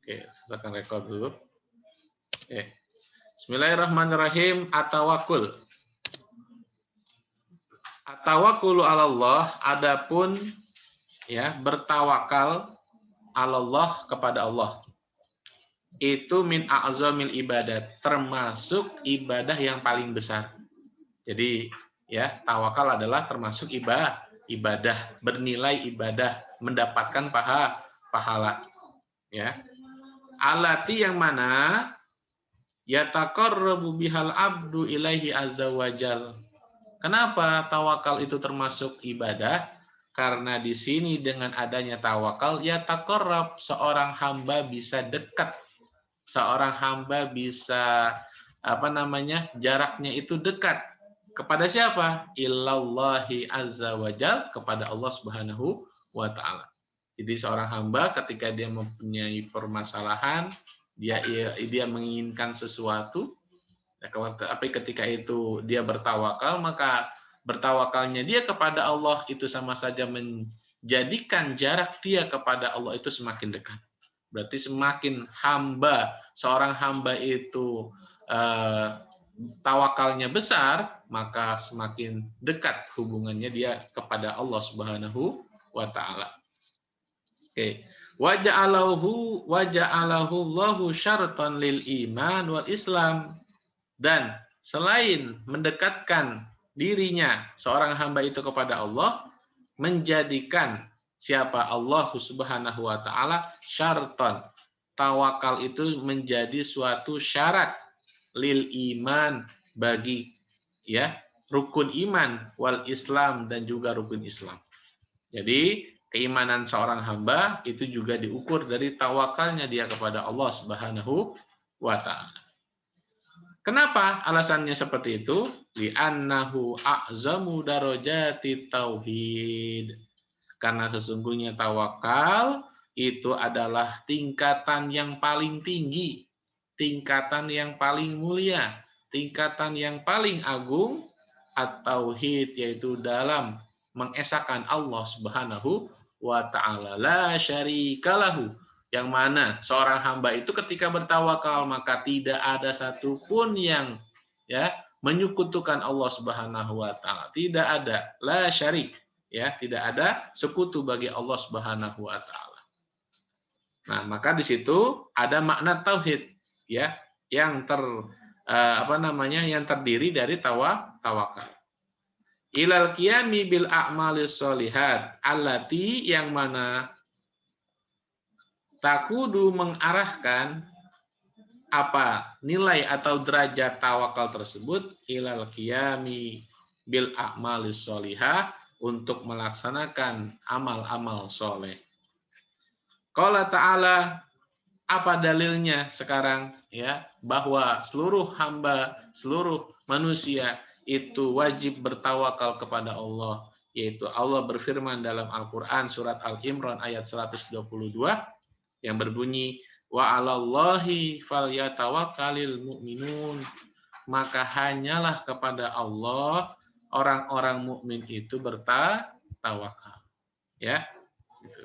Oke, silakan rekod dulu. Oke. Bismillahirrahmanirrahim. At-tawakkul. At-tawakkulu 'ala Allah, adapun ya bertawakal 'ala Allah, kepada Allah. Itu min a'zamil ibadat, termasuk ibadah yang paling besar. Jadi ya, tawakal adalah termasuk ibadah, bernilai ibadah, mendapatkan pahala ya. Alati yang mana yataqarrabu bihal abdu ilaihi azza wajal. Kenapa tawakal itu termasuk ibadah? Karena di sini dengan adanya tawakal yataqarrab, seorang hamba bisa dekat. Seorang hamba bisa jaraknya itu dekat kepada siapa? Ilallahi azza wajal, kepada Allah Subhanahu wa taala. Jadi seorang hamba ketika dia mempunyai permasalahan, dia menginginkan sesuatu, tapi ketika itu dia bertawakal, maka bertawakalnya dia kepada Allah itu sama saja menjadikan jarak dia kepada Allah itu semakin dekat. Berarti semakin seorang hamba itu tawakalnya besar, maka semakin dekat hubungannya dia kepada Allah Subhanahu wa taala. Oke. Waja'alahu Allahu syartan lil iman wal Islam. Dan selain mendekatkan dirinya seorang hamba itu kepada Allah, menjadikan siapa Allah Subhanahu wa taala syarton. Tawakal itu menjadi suatu syarat lil iman, bagi ya rukun iman, wal Islam, dan juga rukun Islam. Jadi keimanan seorang hamba itu juga diukur dari tawakalnya dia kepada Allah Subhanahu wa taala. Kenapa alasannya seperti itu? Li'annahu a'zamu darajati tauhid. Karena sesungguhnya tawakal itu adalah tingkatan yang paling tinggi, tingkatan yang paling mulia, tingkatan yang paling agung at-tauhid, yaitu dalam mengesahkan Allah Subhanahu wa taala, la syarikalahu, yang mana seorang hamba itu ketika bertawakal maka tidak ada satupun yang ya menyekutukan Allah Subhanahu wa taala, tidak ada, la syarik, ya, tidak ada sekutu bagi Allah Subhanahu wa taala. Nah, maka di situ ada makna tauhid ya, yang yang terdiri dari tawakal. Ilal qiyami bil a'malis sholihat allati, yang mana takudu mengarahkan apa nilai atau derajat tawakal tersebut, ilal qiyami bil a'malis sholihah, untuk melaksanakan amal-amal soleh. Qala ta'ala, apa dalilnya sekarang ya, bahwa seluruh hamba, seluruh manusia itu wajib bertawakal kepada Allah, yaitu Allah berfirman dalam Al-Qur'an surat Al-Imran ayat 122 yang berbunyi, wa 'alallahi falyatawakkalul mu'minun, maka hanyalah kepada Allah orang-orang mukmin itu bertawakal, ya,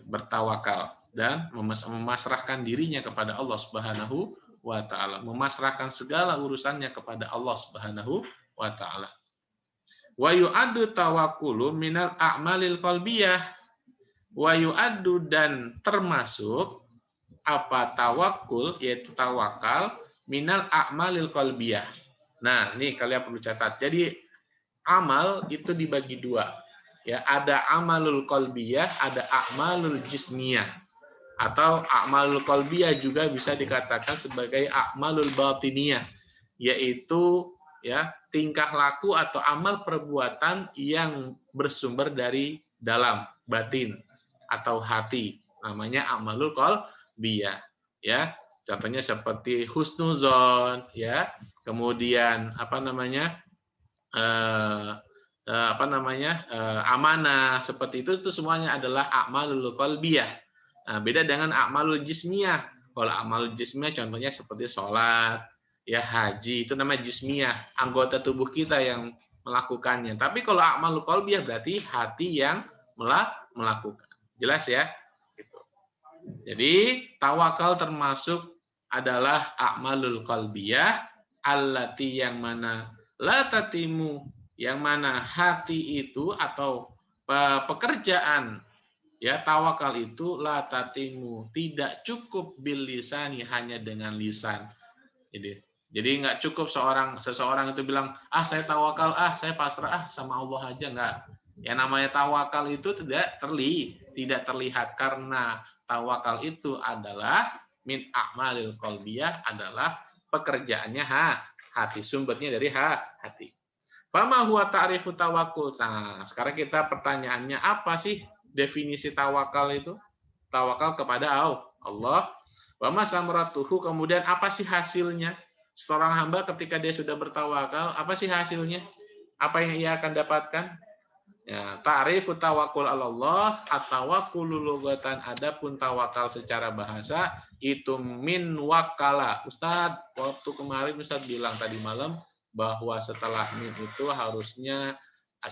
bertawakal dan memasrahkan dirinya kepada Allah Subhanahu wa taala, memasrahkan segala urusannya kepada Allah Subhanahu wa taala. Wa yu'addu tawakkulu minal a'malil qalbiyah, wa yu'addu, dan termasuk apa tawakul, yaitu tawakal, minal a'malil qalbiyah. Nah, ini kalian perlu catat. Jadi amal itu dibagi dua. Ya, ada amalul qalbiyah, ada a'malul jismiyah. Atau a'malul qalbiyah juga bisa dikatakan sebagai a'malul batiniyah, yaitu ya tingkah laku atau amal perbuatan yang bersumber dari dalam batin atau hati, namanya amalul qalbiyah ya. Contohnya seperti husnuzon ya, kemudian amanah, seperti itu semuanya adalah a'malul qalbiyah. Nah, beda dengan a'malul jismiyah. Kalau a'malul jismiyah contohnya seperti sholat, ya, haji, itu namanya jismiyah, anggota tubuh kita yang melakukannya. Tapi kalau a'malul qalbiyah berarti hati yang melakukan. Jelas ya? Gitu. Jadi tawakal termasuk adalah a'malul qalbiyah allati yang mana la tatimu, yang mana hati itu atau pekerjaan ya tawakal itu la tatimu tidak cukup bil lisani hanya dengan lisan. Jadi nggak cukup seseorang itu bilang saya tawakal saya pasrah sama Allah aja, nggak. Yang namanya tawakal itu tidak terlihat karena tawakal itu adalah min a'malil qalbiyah, adalah pekerjaannya hati, sumbernya dari hati. Fama huwa ta'rifu tawakkul. Nah, sekarang kita pertanyaannya, apa sih definisi tawakal itu? Tawakal kepada Allah. Wa ma samratuhu, kemudian apa sih hasilnya? Seorang hamba ketika dia sudah bertawakal, apa sih hasilnya? Apa yang ia akan dapatkan? Ya, ta'rifu tawakkul 'ala Allah, at-tawakkulu lugatan, adapun tawakal secara bahasa itu min wakala. Ustaz, waktu kemarin Ustaz bilang tadi malam bahwa setelah min itu harusnya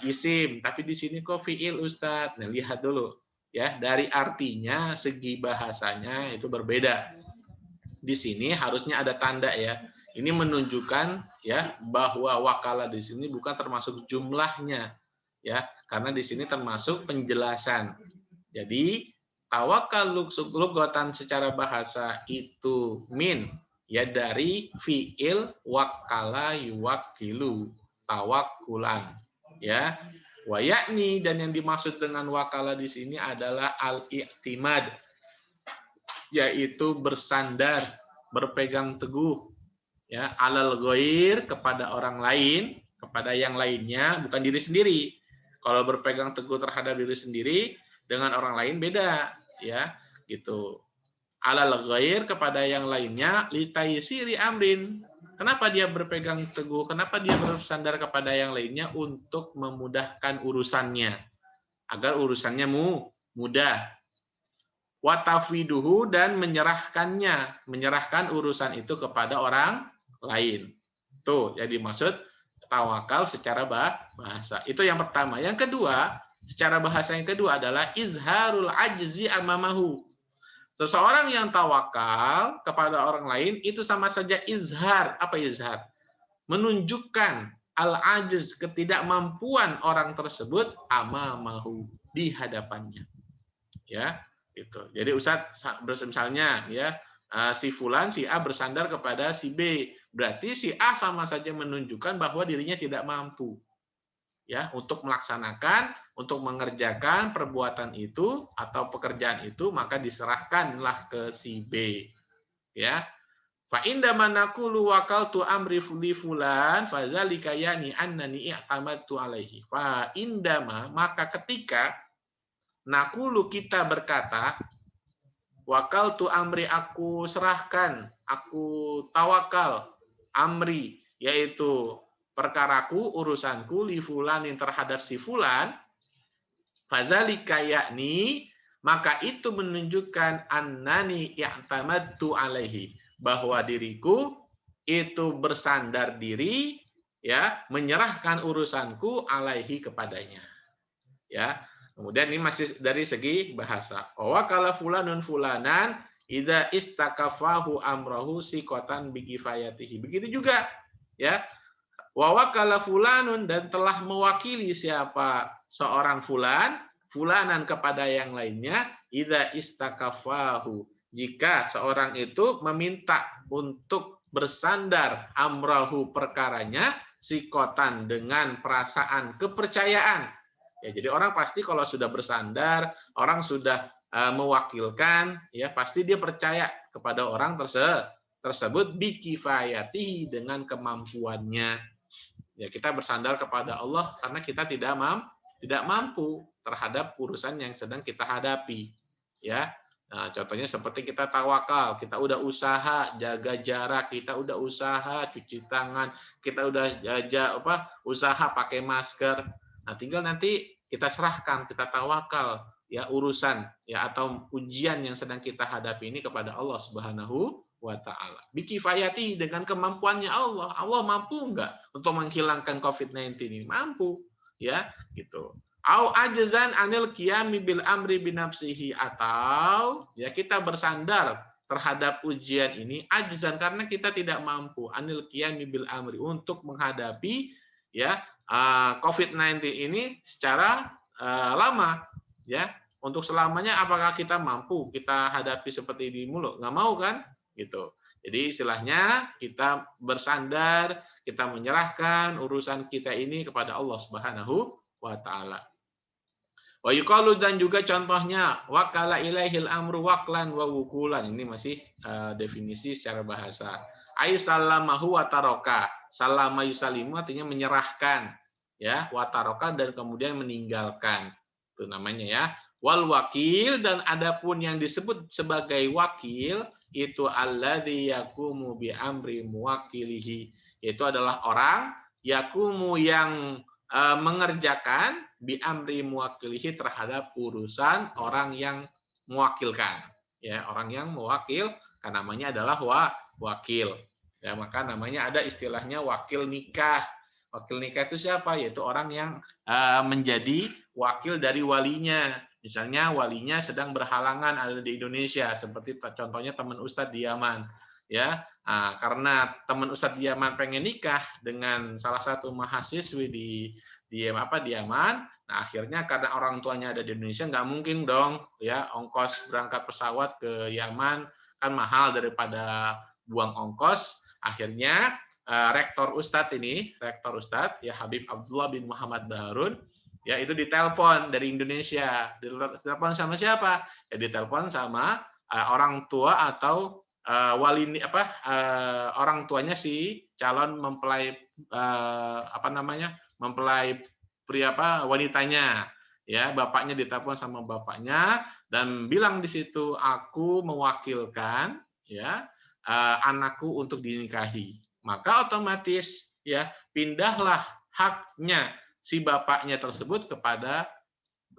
isim, tapi di sini kok fiil Ustaz. Nah, lihat dulu ya, dari artinya segi bahasanya itu berbeda. Di sini harusnya ada tanda ya. Ini menunjukkan ya bahwa wakala di sini bukan termasuk jumlahnya ya, karena di sini termasuk penjelasan. Jadi tawakal lugatan secara bahasa itu min ya dari fiil wakala yuwakilu, tawakkulan ya. Wa yakni, dan yang dimaksud dengan wakala di sini adalah al-i'timad, yaitu bersandar, berpegang teguh ya, alal ghair, kepada orang lain, kepada yang lainnya, bukan diri sendiri. Kalau berpegang teguh terhadap diri sendiri dengan orang lain beda ya, gitu. Alal ghair, kepada yang lainnya, litaysiri amrin. Kenapa dia berpegang teguh? Kenapa dia bersandar kepada yang lainnya? Untuk memudahkan urusannya, agar urusannya mudah. Watafiduhu, dan menyerahkan urusan itu kepada orang lain. Tuh, jadi maksud tawakal secara bahasa. Itu yang pertama. Yang kedua, secara bahasa yang kedua adalah izharul ajzi amamahu. Seseorang yang tawakal kepada orang lain itu sama saja izhar. Apa izhar? Menunjukkan al-ajiz, ketidakmampuan orang tersebut, amamahu, di hadapannya. Ya, gitu. Jadi Ustaz, misalnya ya, si fulan, si A bersandar kepada si B, berarti si A sama saja menunjukkan bahwa dirinya tidak mampu ya untuk melaksanakan, untuk mengerjakan perbuatan itu atau pekerjaan itu, maka diserahkanlah ke si B ya. Fa inda manaqulu waqaltu amri li fulan fazalika yani annani i'tamadtu alaihi. Fa indama, maka ketika nakulu, kita berkata, wakal tu amri, aku serahkan, aku tawakal, amri, yaitu perkaraku, urusanku, li fulanin, terhadap si fulan, fazalika yakni, maka itu menunjukkan annani i'tamadtu alaihi, bahwa diriku itu bersandar diri ya, menyerahkan urusanku alaihi, kepadanya ya. Kemudian ini masih dari segi bahasa. Wa kala fulanun fulanan idza istakafahu amrahu siqatan bikifayatihi. Begitu juga ya. Wa wakala fulanun, dan telah mewakili siapa seorang fulanan kepada yang lainnya, idza istakafahu, jika seorang itu meminta untuk bersandar, amrahu, perkaranya, siqatan, dengan perasaan kepercayaan. Ya, jadi orang pasti kalau sudah bersandar, orang sudah mewakilkan, ya pasti dia percaya kepada orang tersebut bikifayatihi, dengan kemampuannya. Ya, kita bersandar kepada Allah karena kita tidak mampu terhadap urusan yang sedang kita hadapi. Ya, nah, contohnya seperti kita tawakal, kita udah usaha jaga jarak, kita udah usaha cuci tangan, kita udah usaha pakai masker. Nah, tinggal nanti kita serahkan, kita tawakal ya urusan ya atau ujian yang sedang kita hadapi ini kepada Allah Subhanahu wa taala. Bikifayati, dengan kemampuannya Allah. Allah mampu enggak untuk menghilangkan COVID-19 ini? Mampu, ya, gitu. Au ajzan anil qiyami bil amri binafsihi, atau ya kita bersandar terhadap ujian ini ajzan karena kita tidak mampu anil qiyami bil amri untuk menghadapi ya COVID-19 ini secara lama ya. Untuk selamanya apakah kita mampu kita hadapi seperti ini mulu? Nggak mau kan? Gitu. Jadi istilahnya kita bersandar, kita menyerahkan urusan kita ini kepada Allah Subhanahu wa taala. Wa yuqalu, dan juga contohnya wakala ilaihil amru waklan wa wukulan. Ini masih definisi secara bahasa. Ai salamahu wa taraka. Salama yusalimu artinya menyerahkan, ya, wa taraka dan kemudian meninggalkan. Itu namanya ya. Wal wakil, dan adapun yang disebut sebagai wakil itu alladzi yaqumu bi amri muwakkilihi. Itu adalah orang yakumu yang mengerjakan bi amri muwakilihi terhadap urusan orang yang mewakilkan, ya, orang yang mewakil kan namanya adalah wakil, ya, maka namanya ada istilahnya wakil nikah. Wakil nikah itu siapa? Yaitu orang yang menjadi wakil dari walinya. Misalnya walinya sedang berhalangan ada di Indonesia, seperti contohnya teman Ustadz di Yaman, ya. Nah, karena teman Ustadz di Yaman pengen nikah dengan salah satu mahasiswi di Yaman. Nah, akhirnya karena orang tuanya ada di Indonesia, nggak mungkin dong ya ongkos berangkat pesawat ke Yaman kan mahal daripada buang ongkos. Akhirnya rektor Ustadz ya Habib Abdullah bin Muhammad Baharun ya itu ditelepon dari Indonesia. Ditelepon sama siapa? Ya ditelepon sama orang tua atau orang tuanya si calon mempelai mempelai pria wanitanya, ya, bapaknya ditelepon sama bapaknya dan bilang di situ, aku mewakilkan ya anakku untuk dinikahi. Maka otomatis ya pindahlah haknya si bapaknya tersebut kepada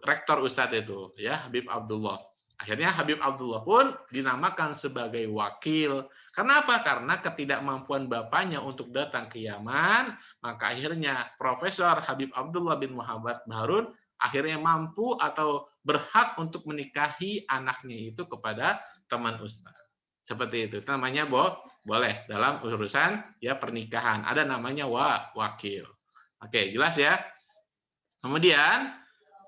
rektor Ustadz itu, ya, Habib Abdullah. Akhirnya Habib Abdullah pun dinamakan sebagai wakil. Kenapa? Karena ketidakmampuan bapaknya untuk datang ke Yaman, maka akhirnya Profesor Habib Abdullah bin Muhammad Baharun akhirnya mampu atau berhak untuk menikahi anaknya itu kepada teman Ustaz. Seperti itu. Namanya boleh dalam urusan ya pernikahan. Ada namanya wakil. Oke, jelas ya? Kemudian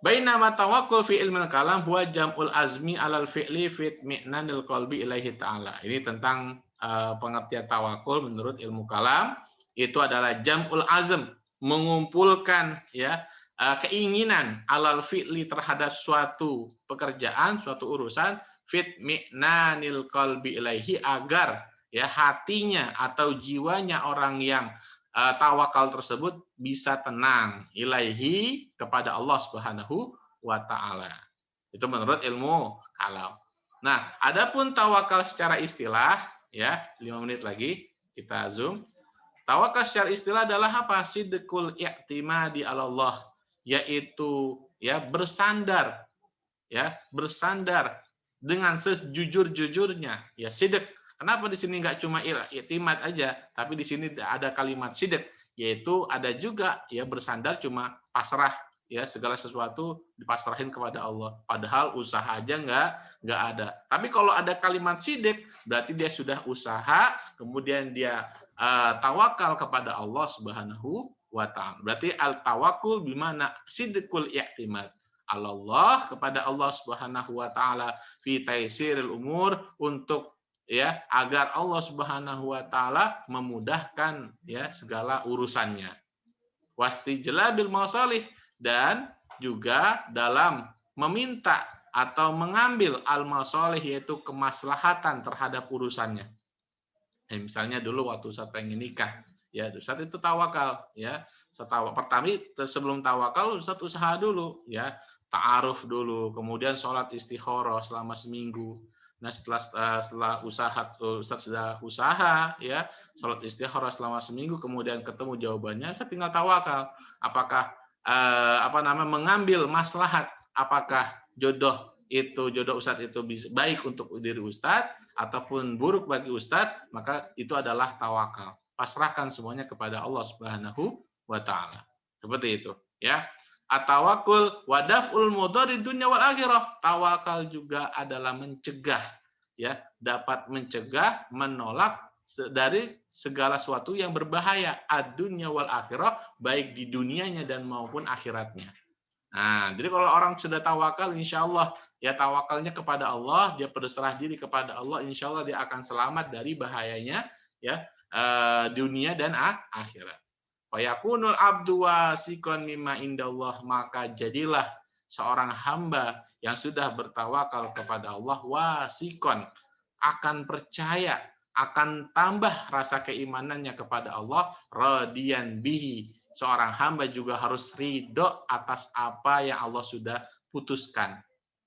bainama tawakkul fi ilmil kalam huwa jam'ul azmi alal fi'li fi itmi'nanil qalbi ilaihi ta'ala. Ini tentang pengertian tawakul menurut ilmu kalam, itu adalah jam'ul azm, mengumpulkan ya keinginan alal fi'li terhadap suatu pekerjaan, suatu urusan, fit mi'nanil qalbi ilaihi, agar ya hatinya atau jiwanya orang yang tawakal tersebut bisa tenang ilaihi, kepada Allah Subhanahu wa taala. Itu menurut ilmu kalam. Nah, adapun tawakal secara istilah ya, 5 menit lagi kita zoom. Tawakal secara istilah adalah apa? Sidqul i'timadi 'ala Allah, yaitu ya bersandar dengan sejujur-jujurnya, ya sidq. Kenapa di sini nggak cuma i'timad aja, tapi di sini ada kalimat sidq, yaitu ada juga ya bersandar cuma pasrah, ya segala sesuatu dipasrahin kepada Allah. Padahal usaha aja nggak ada. Tapi kalau ada kalimat sidq, berarti dia sudah usaha, kemudian dia tawakal kepada Allah Subhanahu wa taala. Berarti al tawakkul bimana sidqul i'timad Allah, kepada Allah Subhanahu wa taala fi taisiril umur, untuk ya agar Allah Subhanahu wa taala memudahkan ya segala urusannya. Wastijlabil masalih, dan juga dalam meminta atau mengambil al-masalih, yaitu kemaslahatan terhadap urusannya. Misalnya dulu waktu Ustaz pengen nikah, ya Ustaz itu tawakal, ya. Pertama sebelum tawakal Ustaz usaha dulu, ya, ta'aruf dulu, kemudian sholat istikharah selama seminggu. Nah, setelah Ustaz sudah usaha, ya, sholat istikharah selama seminggu, kemudian ketemu jawabannya, Ustaz tinggal tawakal. Apakah mengambil maslahat, apakah jodoh Ustaz itu baik untuk diri Ustaz ataupun buruk bagi Ustaz, maka itu adalah tawakal. Pasrahkan semuanya kepada Allah Subhanahu wa taala. Seperti itu, ya. At-tawakkul wa daf'ul mudhari dunya wal akhirah. Tawakal juga adalah mencegah, ya, dapat mencegah, menolak dari segala sesuatu yang berbahaya ad-dunya wal akhirah, baik di dunianya dan maupun akhiratnya. Nah, jadi kalau orang sudah tawakal, insya Allah ya tawakalnya kepada Allah, dia berserah diri kepada Allah, insya Allah dia akan selamat dari bahayanya ya dunia dan akhirat. Fayakunul abdu wasikon mimma indallah, maka jadilah seorang hamba yang sudah bertawakal kepada Allah wasikon, akan percaya, akan tambah rasa keimanannya kepada Allah, radiyan bihi. Seorang hamba juga harus ridho atas apa yang Allah sudah putuskan,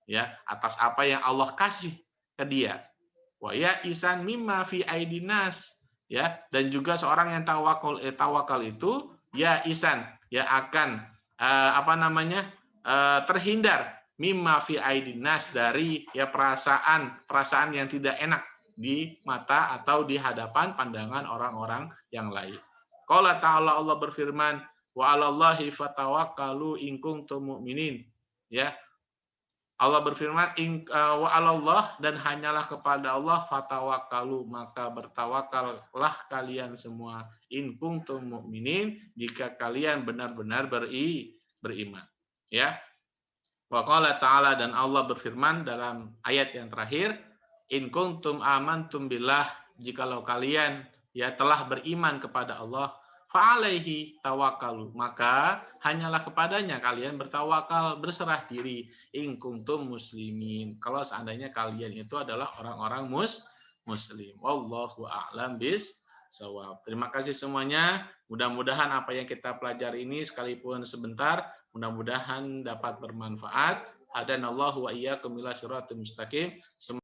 ya, atas apa yang Allah kasih ke dia. Wa ya isan mimma fi aidinas, ya, dan juga seorang yang tawakal itu ya isan, ya akan terhindar mimma fi aidinas, dari ya perasaan yang tidak enak di mata atau di hadapan pandangan orang-orang yang lain. Qala ta'ala, Allah berfirman, wa 'alallahi fatawakkalu in kuntum mu'minin. Ya. Allah berfirman, wa 'alallah, dan hanyalah kepada Allah fatawakkalu, maka bertawakallah kalian semua, in kuntum mu'minin, jika kalian benar-benar beriman. Ya. Wa qala ta'ala, dan Allah berfirman dalam ayat yang terakhir, in kuntum amantum billah, jikalau kalian ya telah beriman kepada Allah, fa'alaihi tawakkalu, maka hanyalah kepadanya kalian bertawakal, berserah diri, in kuntum muslimin, kalau seandainya kalian itu adalah orang-orang muslim. Wallahu a'lam bissawab. Terima kasih semuanya. Mudah-mudahan apa yang kita pelajari ini sekalipun sebentar, mudah-mudahan dapat bermanfaat. Hadanallahu wa iyyakum ila siratal mustaqim.